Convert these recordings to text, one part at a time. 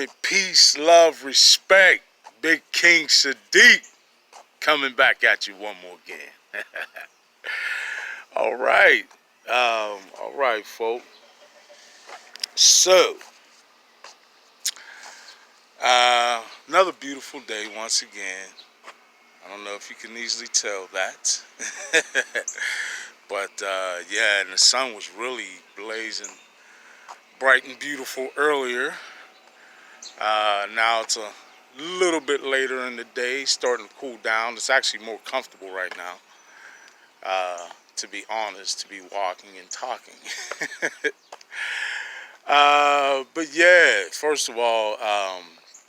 movement, peace, love, respect. Big King Sadiq coming back at you one more again. All right. All right, folks. So, another beautiful day once again. I don't know if you can easily tell that. But, yeah, and the sun was really blazing bright and beautiful earlier. Now it's a little bit later in the day, starting to cool down. It's actually more comfortable right now, to be honest, to be walking and talking. But yeah, first of all,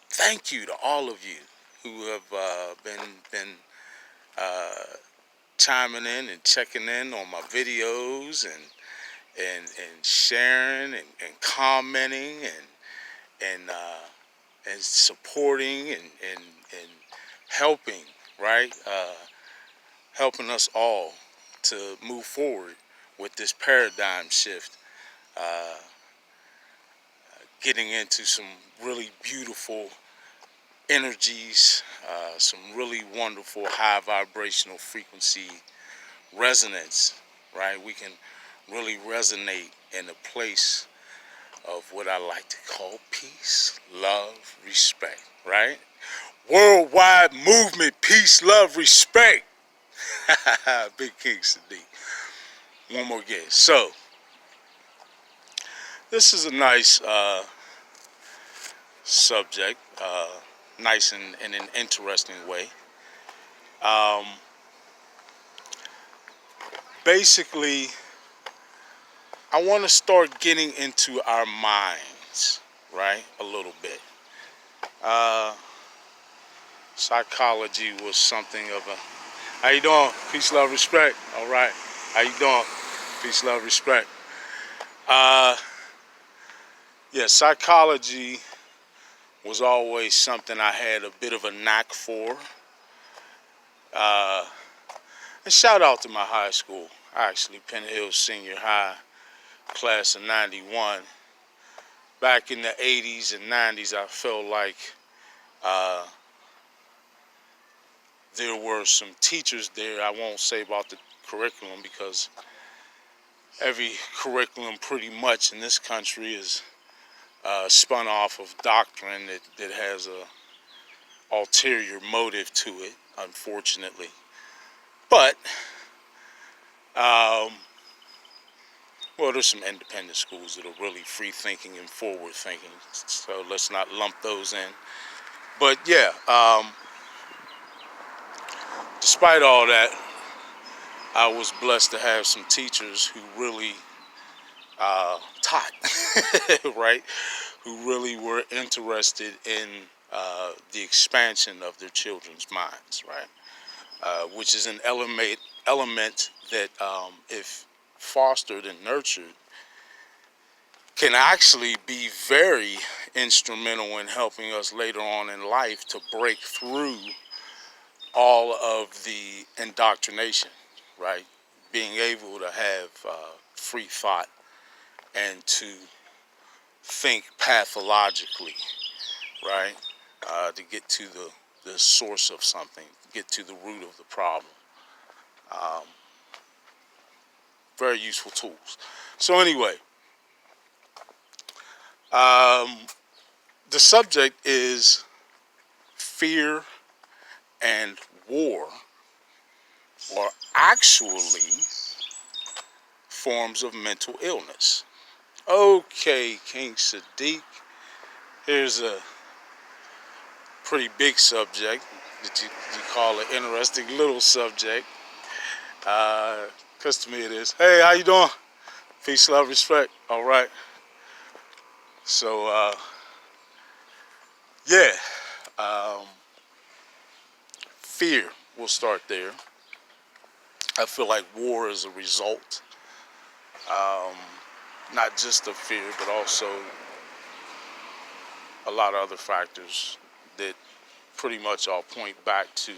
thank you to all of you who have been chiming in and checking in on my videos and sharing and commenting and supporting and helping, right? Helping us all to move forward with this paradigm shift, getting into some really beautiful energies, some really wonderful high vibrational frequency resonance, right? We can really resonate in a place of what I like to call peace, love, respect, right? Worldwide movement, peace, love, respect. Big King Sadiq. One more again. So, this is a nice subject, nice in an interesting way. Basically, I want to start getting into our minds, right? A little bit. Psychology was something of a... How you doing? Peace, love, respect. All right. How you doing? Peace, love, respect. Yeah, psychology was always something I had a bit of a knack for. And shout out to my high school. Actually, Penn Hill Senior High, class of 91. Back in the 80s and 90s, I felt like there were some teachers there. I won't say about the curriculum because every curriculum pretty much in this country is spun off of doctrine that has a ulterior motive to it, unfortunately. But, well, there's some independent schools that are really free-thinking and forward-thinking, so let's not lump those in. But, yeah, despite all that, I was blessed to have some teachers who really taught, right? Who really were interested in the expansion of their children's minds, right? Which is an element that, if fostered and nurtured, can actually be very instrumental in helping us later on in life to break through all of the indoctrination, right? Being able to have free thought and to think pathologically, right? To get to the source of something, get to the root of the problem. Very useful tools. So anyway, the subject is fear and war, or actually forms of mental illness. Okay, King Sadiq, here's a pretty big subject that you call an interesting little subject. Because to me it is. Hey, how you doing? Peace, love, respect. All right. So, yeah. Fear, we'll start there. I feel like war is a result, not just of fear, but also a lot of other factors that pretty much all point back to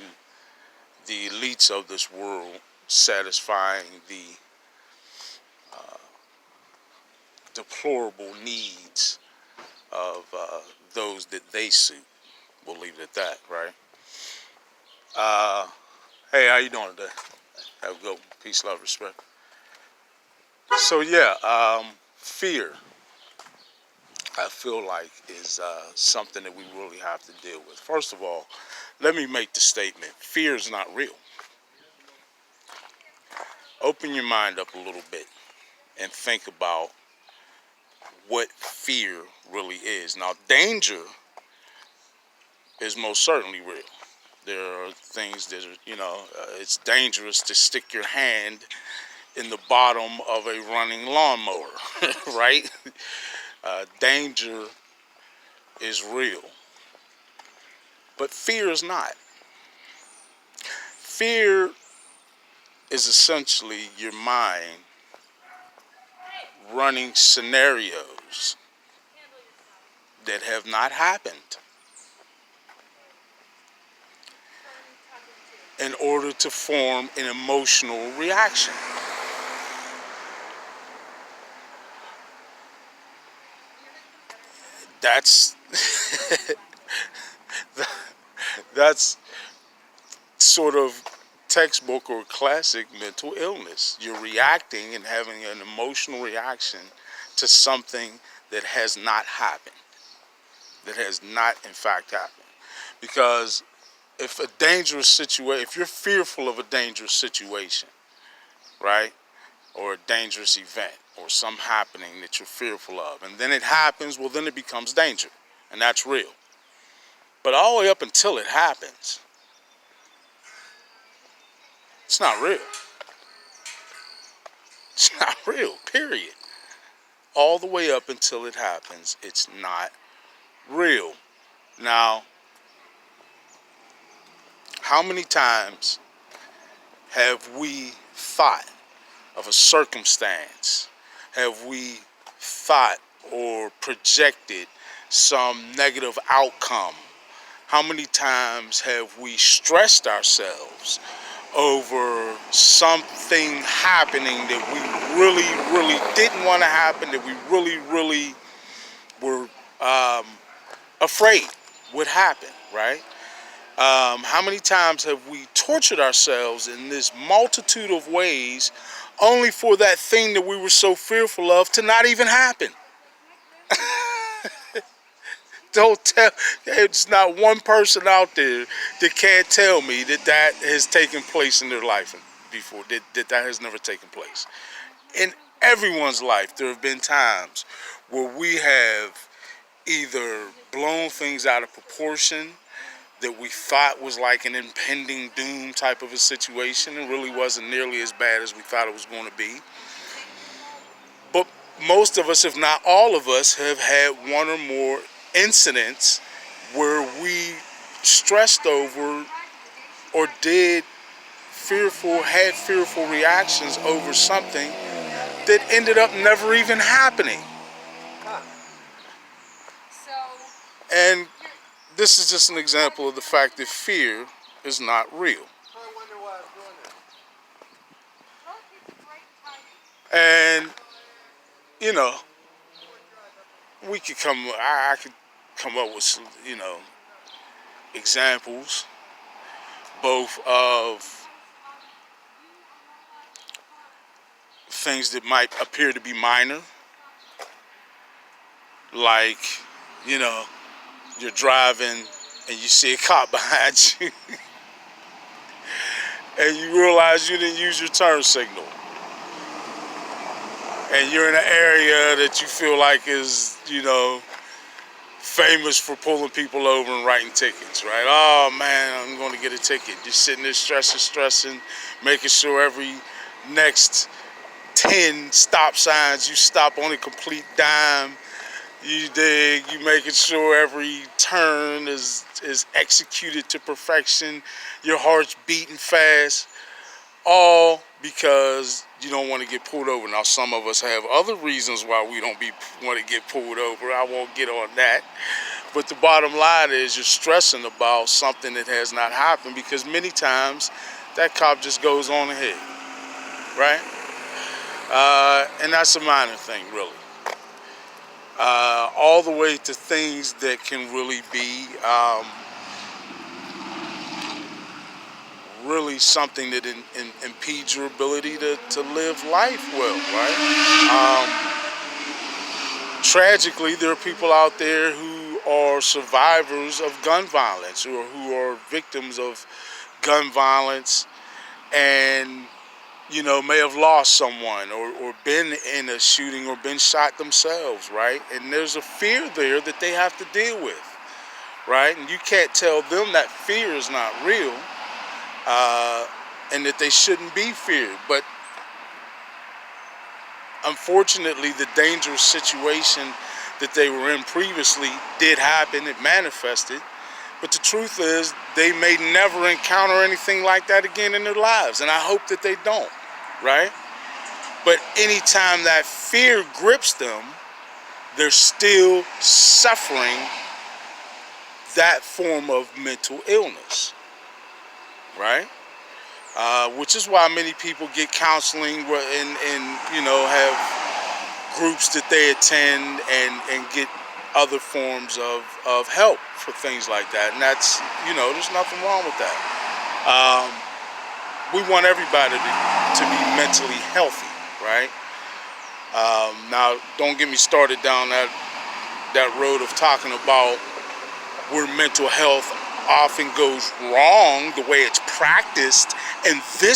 the elites of this world satisfying the deplorable needs of those that they suit. We'll leave it at that, right? Hey, how you doing today? Have a good one. Peace, love, respect. So yeah, fear, I feel like, is something that we really have to deal with. First of all, let me make the statement: fear is not real. Open your mind up a little bit and think about what fear really is. Now, danger is most certainly real. There are things that are, it's dangerous to stick your hand in the bottom of a running lawnmower, right? Danger is real, but fear is not. Fear is essentially your mind running scenarios that have not happened in order to form an emotional reaction. That's that's sort of textbook or classic mental illness. You're reacting and having an emotional reaction to something that has not happened, that has not in fact happened. Because if you're fearful of a dangerous situation, right, or a dangerous event or some happening that you're fearful of, and then it happens, well, then it becomes danger, and that's real. But all the way up until it happens, it's not real. It's not real, period. All the way up until it happens, it's not real. Now, how many times have we thought of a circumstance? Have we thought or projected some negative outcome? How many times have we stressed ourselves over something happening that we really, really didn't want to happen, that we really, really were afraid would happen, right? How many times have we tortured ourselves in this multitude of ways only for that thing that we were so fearful of to not even happen? Don't tell, there's not one person out there that can't tell me that has taken place in their life before, that has never taken place. In everyone's life, there have been times where we have either blown things out of proportion that we thought was like an impending doom type of a situation. It really wasn't nearly as bad as we thought it was going to be. But most of us, if not all of us, have had one or more incidents where we stressed over or had fearful reactions over something that ended up never even happening. And this is just an example of the fact that fear is not real. And, I could come up with some, examples, both of things that might appear to be minor, like, you're driving and you see a cop behind you and you realize you didn't use your turn signal. And you're in an area that you feel like is, famous for pulling people over and writing tickets, right? Oh man, I'm going to get a ticket. You're sitting there stressing, making sure every next 10 stop signs you stop on a complete dime. You dig, you making sure every turn is executed to perfection. Your heart's beating fast. All because you don't want to get pulled over. Now, some of us have other reasons why we don't want to get pulled over. I won't get on that. But the bottom line is you're stressing about something that has not happened because many times that cop just goes on ahead, right? And that's a minor thing, really. all the way to things that can really be really something that impedes your ability to live life well, right? Tragically, there are people out there who are survivors of gun violence or who are victims of gun violence and, may have lost someone or been in a shooting or been shot themselves, right? And there's a fear there that they have to deal with, right? And you can't tell them that fear is not real and that they shouldn't be feared. But unfortunately, the dangerous situation that they were in previously did happen. It manifested. But the truth is, they may never encounter anything like that again in their lives. And I hope that they don't, right? But anytime that fear grips them, they're still suffering that form of mental illness, right? Which is why many people get counseling and have groups that they attend and get other forms of help for things like that. And that's, there's nothing wrong with that. We want everybody to be mentally healthy, right? Now, don't get me started down that road of talking about where mental health often goes wrong, the way it's practiced in this